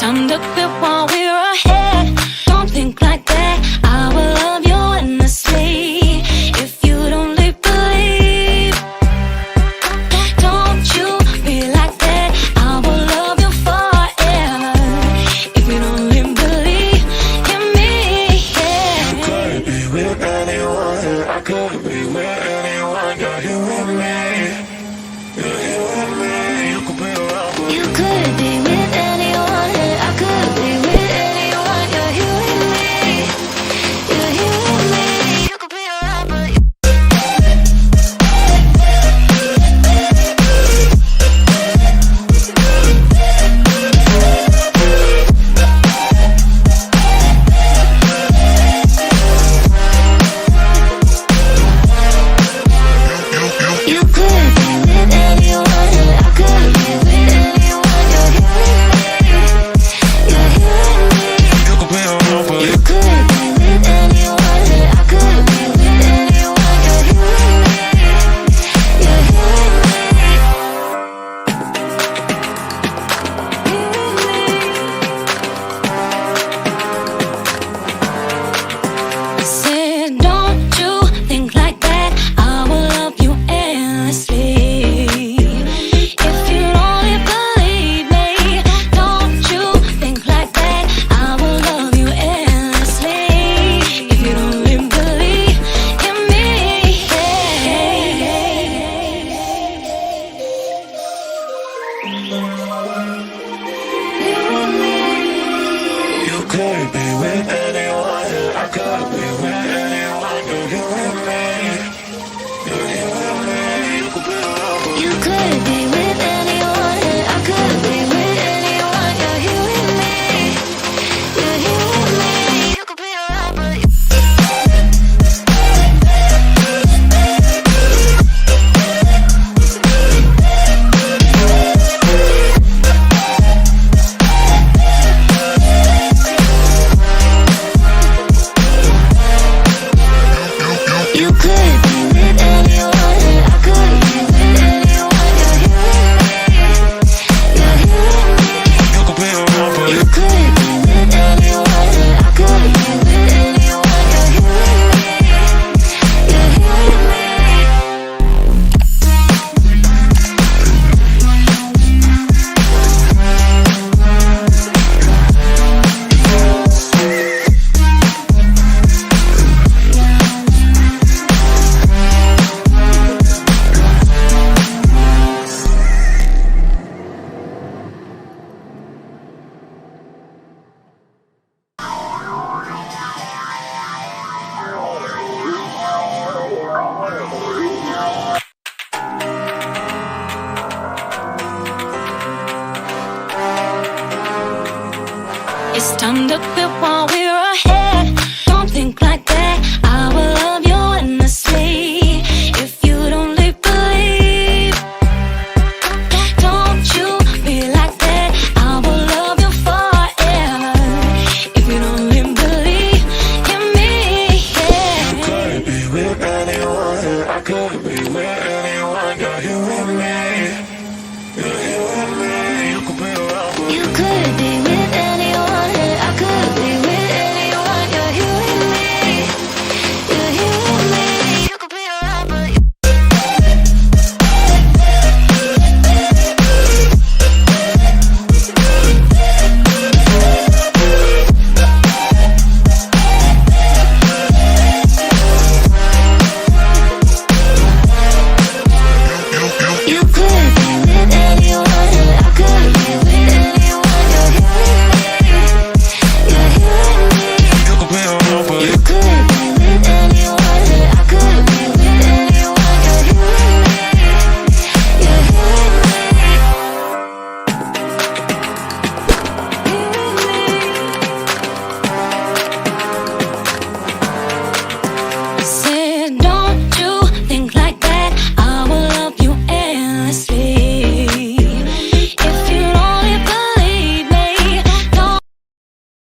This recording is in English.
time to quit while we're ahead. Don't think like that. I will love you endlessly. If you don't believe, don't you be like that. I will love you forever. If you don't believe in me, yeah. You could be with anyone. I could be with anyone. You're here with me. You're here with me. You could be around, but You could be with anyone. I could be with anyone. You're here with me. You're here with me. You could be around, but you could be with anyone. I could be with anyone. You're here with me. You're here with me. you could be around, but You could be with anyone. I could be with anyone. You're here with me. You're here with me. I said, don't you think like that. I will love you endlessly. If you only believe me, don't you think like that. I will love you endlessly. If you don't believe in me, you could be with anyone. I could be with anyone. You're here with me. You're here with me. You could be around, but you could be with anyone. I could be with anyone. You're here with me. You're here with me. You could be around, but you could be with anyone. I could be with anyone. You're here with me. You're here with me. you could be around, but You could be with anyone. I could be with anyone. You're here with me. You're here with me. It's time to quit while we're ahead. Don't think like that. I will love you endlessly. If you don't believe, don't you be like that. I will love you forever. If you don't believe in me, yeah. you could be with anyone. I could be with anyone. You're here with me.